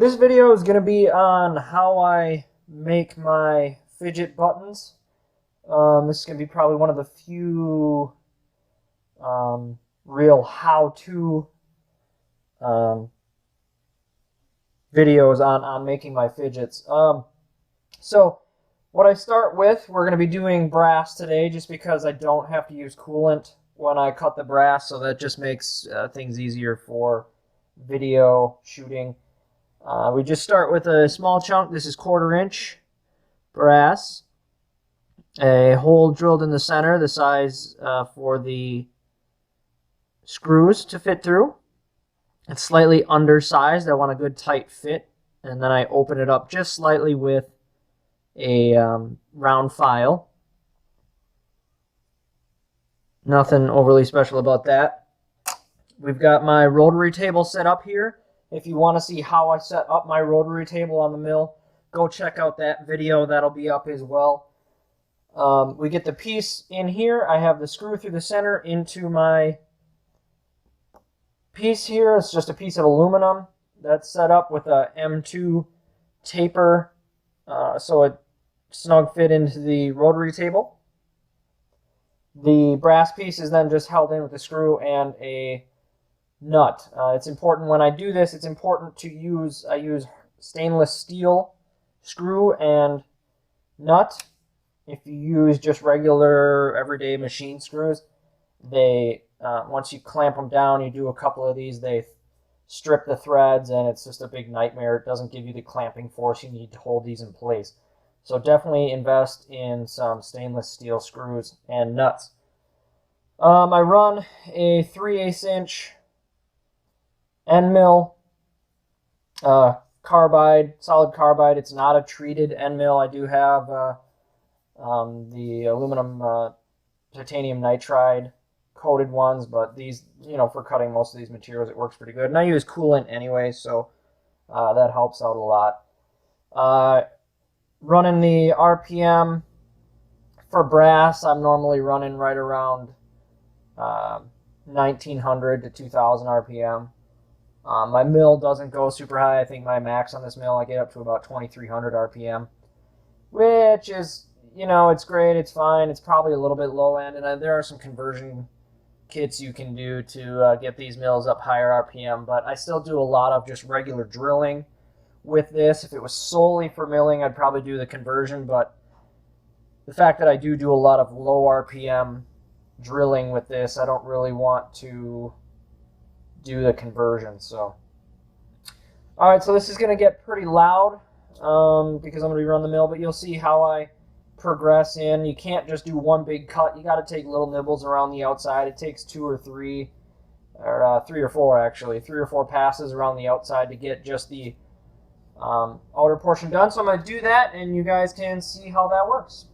This video is going to be on how I make my fidget buttons. This is going to be probably one of the few real how-to videos on making my fidgets. So what I start with, we're going to be doing brass today just because I don't have to use coolant when I cut the brass, so that just makes things easier for video shooting. We just start with a small chunk. This is 1/4 inch brass. A hole drilled in the center, the size for the screws to fit through. It's slightly undersized. I want a good tight fit. And then I open it up just slightly with a round file. Nothing overly special about that. We've got my rotary table set up here. If you want to see how I set up my rotary table on the mill, go check out that video. That'll be up as well. We get the piece in here. I have the screw through the center into my piece here. It's just a piece of aluminum that's set up with a M2 taper so it snug fit into the rotary table. The brass piece is then just held in with a screw and a nut. It's important when I do this, it's important to use, I use stainless steel screw and nut. If you use just regular everyday machine screws, they once you clamp them down, you do a couple of these, they strip the threads and it's just a big nightmare. It doesn't give you the clamping force you need to hold these in place. So definitely invest in some stainless steel screws and nuts. I run a 3/8 inch end mill, carbide, solid carbide. It's not a treated end mill. I do have the aluminum titanium nitride coated ones, but these, for cutting most of these materials, it works pretty good. And I use coolant anyway, so that helps out a lot. Running the RPM for brass, I'm normally running right around 1900 to 2000 RPM. My mill doesn't go super high. I think my max on this mill, I get up to about 2300 RPM, which is, it's great, it's fine. It's probably a little bit low end, and there are some conversion kits you can do to get these mills up higher RPM, but I still do a lot of just regular drilling with this. If it was solely for milling, I'd probably do the conversion, but the fact that I do a lot of low RPM drilling with this, I don't really want to do the conversion. So alright, so this is going to get pretty loud because I'm going to be running the mill, but you'll see how I progress in. You can't just do one big cut. You got to take little nibbles around the outside. It takes 2 or 3 or 3 or 4 actually, 3 or 4 passes around the outside to get just the outer portion done. So I'm going to do that and you guys can see how that works.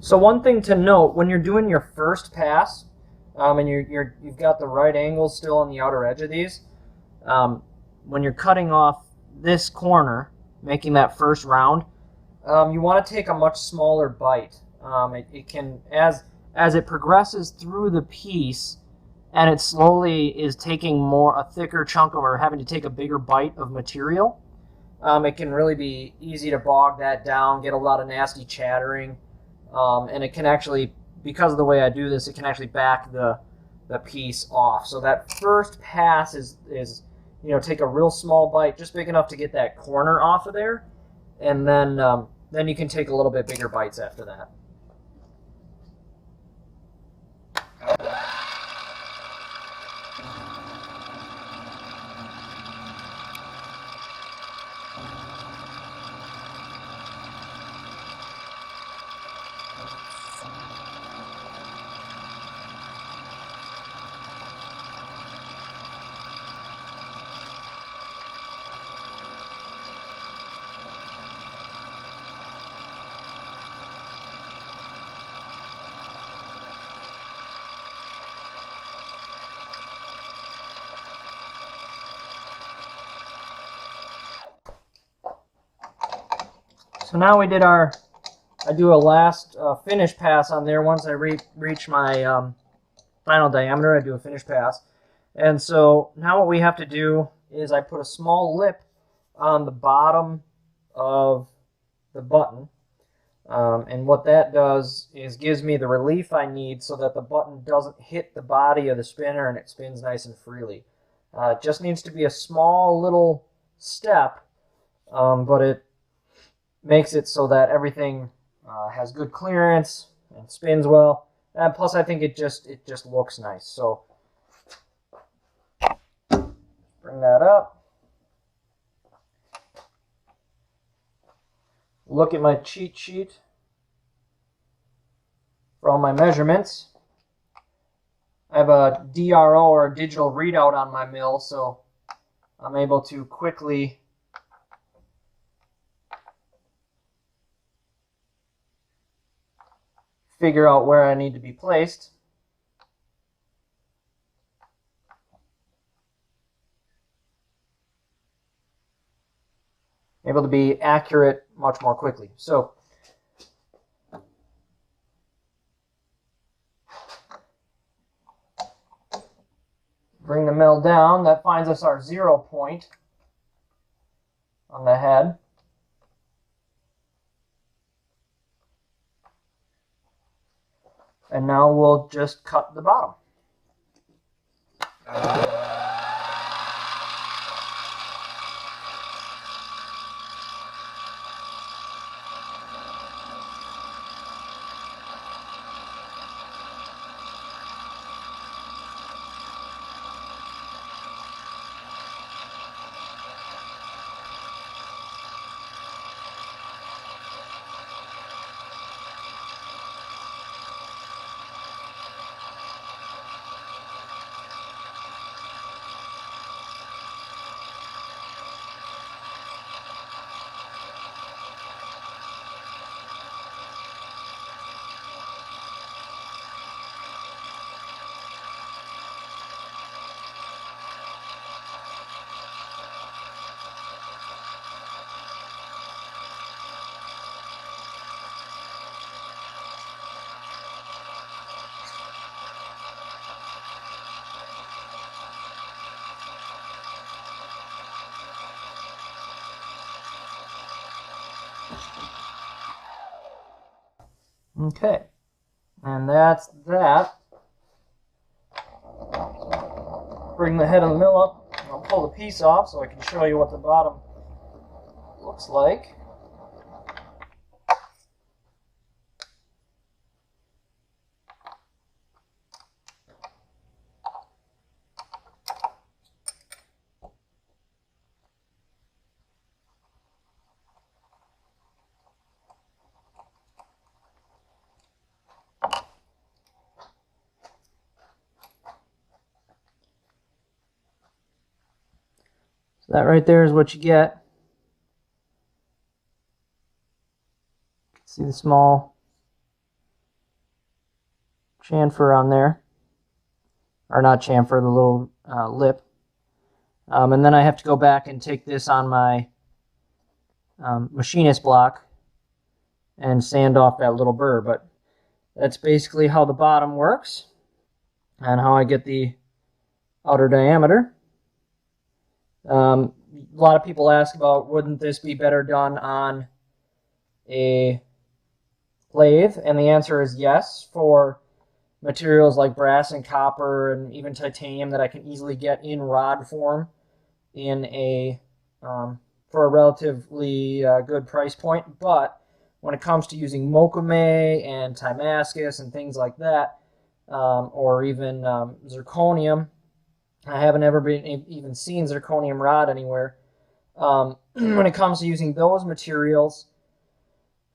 So one thing to note when you're doing your first pass, and you've got the right angles still on the outer edge of these, when you're cutting off this corner, making that first round, you want to take a much smaller bite. It can, as it progresses through the piece, and it slowly is taking a thicker chunk of, or having to take a bigger bite of material, it can really be easy to bog that down, get a lot of nasty chattering, and it can actually, because of the way I do this, it can actually back the piece off. So that first pass is take a real small bite, just big enough to get that corner off of there, and then you can take a little bit bigger bites after that. So now we did I do a last finish pass on there. Once I reach my final diameter, I do a finish pass. And so now what we have to do is I put a small lip on the bottom of the button. And what that does is gives me the relief I need so that the button doesn't hit the body of the spinner and it spins nice and freely. It just needs to be a small little step, but it makes it so that everything has good clearance and spins well. And plus, I think it just looks nice. So bring that up. Look at my cheat sheet for all my measurements. I have a DRO, or a digital readout, on my mill, so I'm able to quickly figure out where I need to be placed. Able to be accurate much more quickly. So bring the mill down. That finds us our 0 point on the head. And now we'll just cut the bottom. Okay, and that's that. Bring the head of the mill up. I'll pull the piece off so I can show you what the bottom looks like. So that right there is what you get. See the small chamfer on there, or not chamfer, the little lip. And then I have to go back and take this on my machinist block and sand off that little burr. But that's basically how the bottom works and how I get the outer diameter. A lot of people ask about, wouldn't this be better done on a lathe? And the answer is yes, for materials like brass and copper and even titanium that I can easily get in rod form in a for a relatively good price point. But when it comes to using mokume and Timascus and things like that, or even zirconium, I haven't ever even seen zirconium rod anywhere. When it comes to using those materials,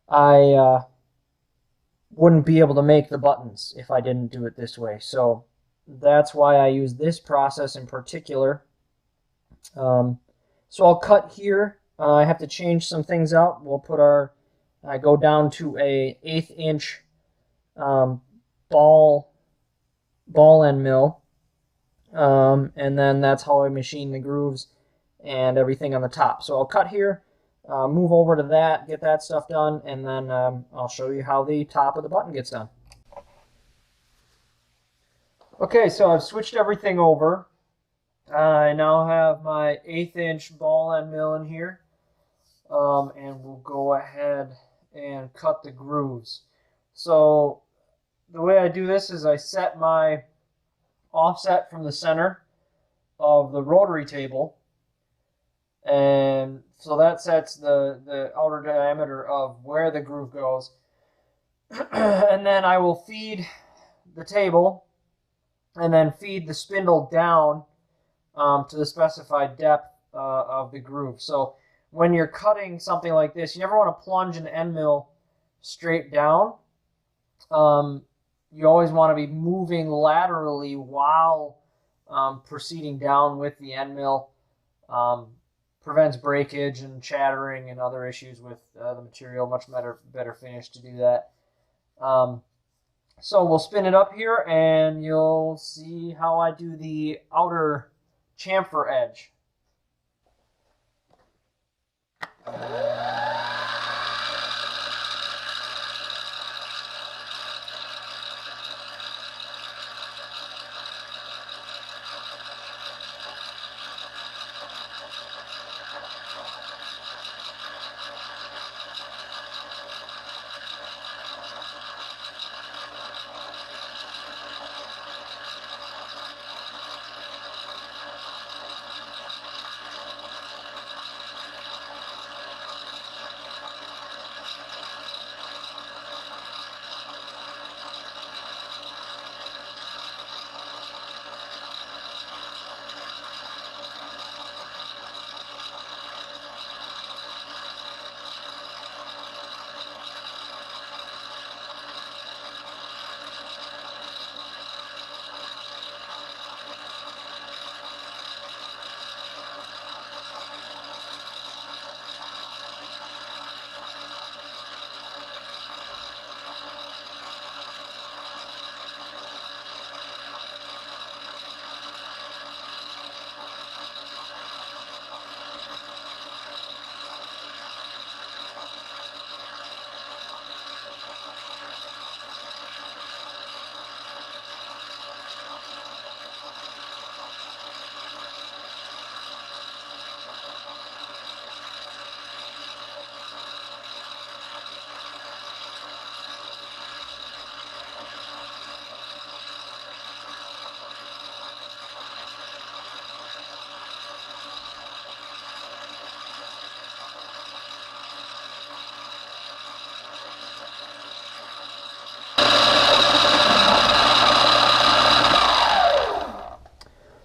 I wouldn't be able to make the buttons if I didn't do it this way. So that's why I use this process in particular. So I'll cut here. I have to change some things out. We'll put I go down to a 1/8 inch ball end mill. And then that's how I machine the grooves and everything on the top. So I'll cut here, move over to that, get that stuff done, and then I'll show you how the top of the button gets done. Okay, so I've switched everything over. I now have my 1/8 inch ball end mill in here, and we'll go ahead and cut the grooves. So the way I do this is I set my offset from the center of the rotary table, and so that sets the outer diameter of where the groove goes. And then I will feed the table and then feed the spindle down to the specified depth of the groove. So when you're cutting something like this, you never want to plunge an end mill straight down. You always want to be moving laterally while proceeding down with the end mill. Prevents breakage and chattering and other issues with the material. Much better finish to do that. So we'll spin it up here and you'll see how I do the outer chamfer edge.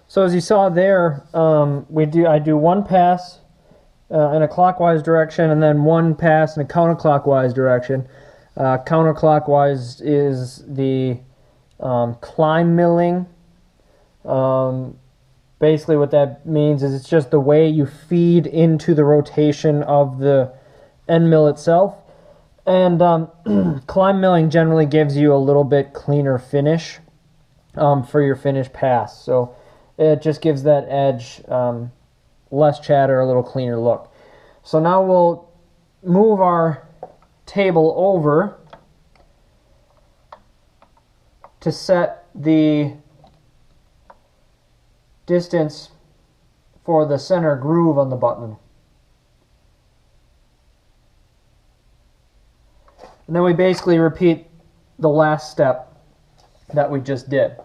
So as you saw there, I do one pass in a clockwise direction and then one pass in a counterclockwise direction. Counterclockwise is the climb milling. Basically what that means is it's just the way you feed into the rotation of the end mill itself. And climb milling generally gives you a little bit cleaner finish for your finish pass. So it just gives that edge less chatter, a little cleaner look. So now we'll move our table over to set the distance for the center groove on the button. And then we basically repeat the last step that we just did.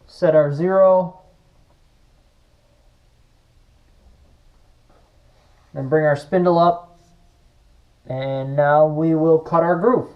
Set our 0, then bring our spindle up, and now we will cut our groove.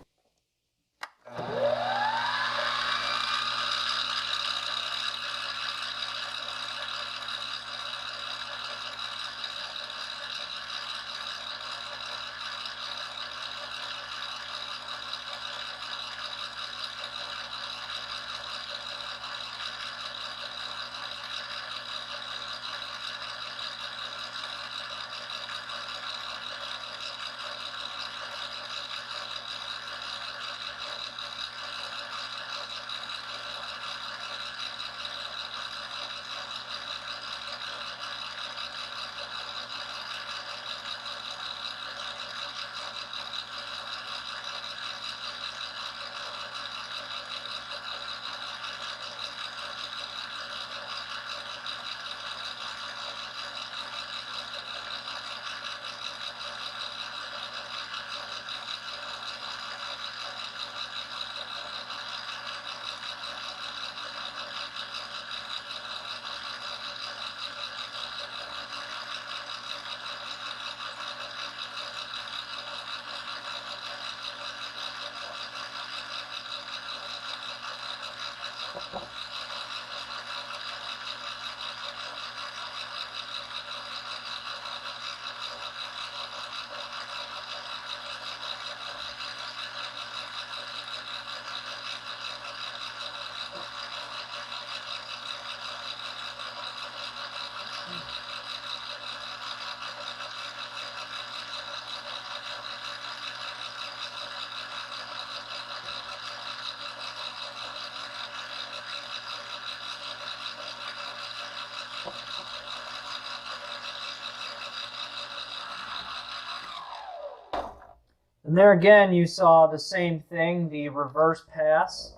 And there again, you saw the same thing, the reverse pass.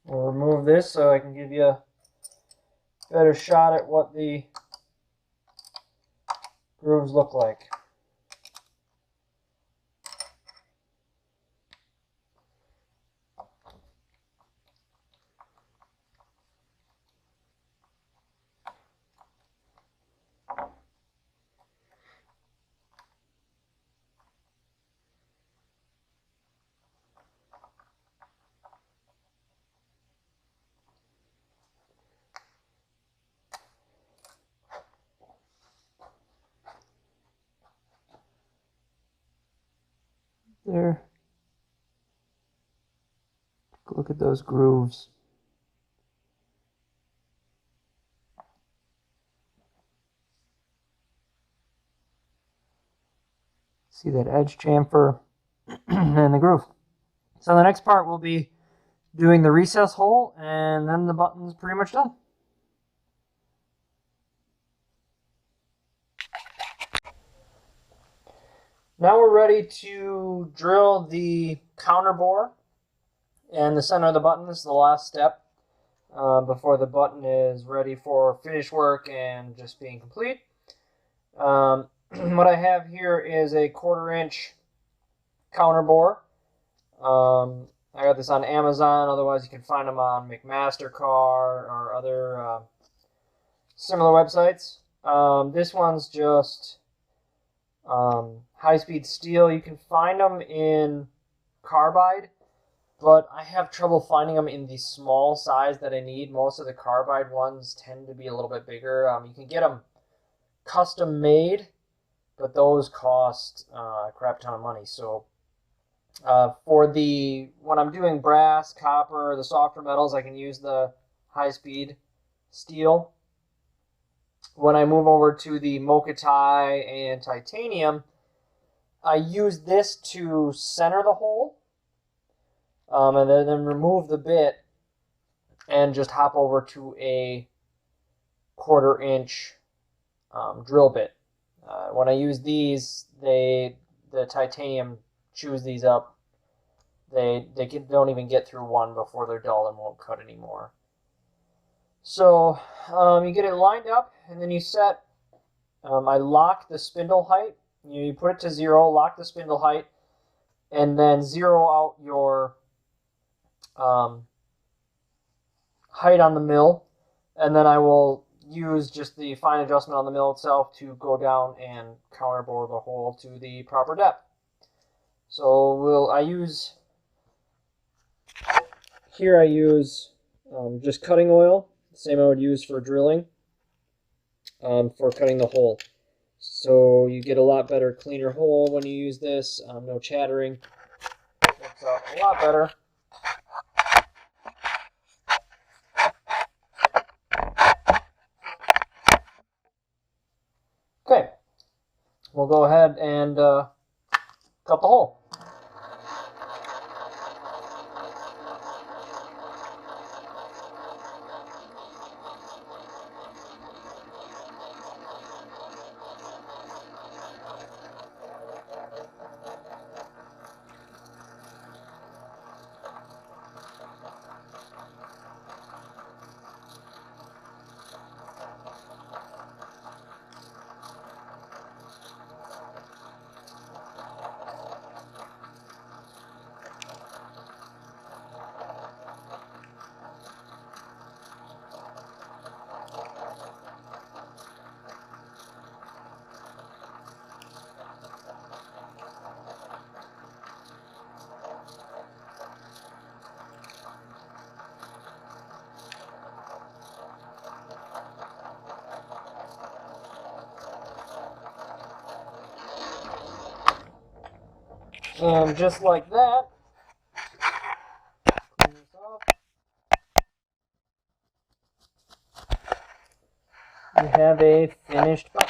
We'll remove this so I can give you a better shot at what the grooves look like. There. Look at those grooves. See that edge chamfer and the groove. So the next part will be doing the recess hole, and then the button's pretty much done. Now we're ready to drill the counterbore, and the center of the button is the last step before the button is ready for finish work and just being complete. What I have here is a 1/4 inch counterbore. I got this on Amazon, otherwise you can find them on McMaster-Carr or other similar websites. This one's just high-speed steel. You can find them in carbide, but I have trouble finding them in the small size that I need. Most of the carbide ones tend to be a little bit bigger. You can get them custom made but those cost a crap ton of money. So when I'm doing brass, copper, the softer metals, I can use the high-speed steel. When I move over to the Mokatai and titanium, I use this to center the hole, and then remove the bit and just hop over to a 1/4-inch drill bit. When I use these, the titanium chews these up. They don't even get through one before they're dull and won't cut anymore. So you get it lined up, and then you set. I lock the spindle height. You put it to 0, lock the spindle height, and then zero out your height on the mill, and then I will use just the fine adjustment on the mill itself to go down and counterbore the hole to the proper depth. So I use just cutting oil, the same I would use for drilling, for cutting the hole. So you get a lot better, cleaner hole when you use this. No chattering. Works out a lot better. Okay, we'll go ahead and cut the hole. And just like that, clean this off. You have a finished box.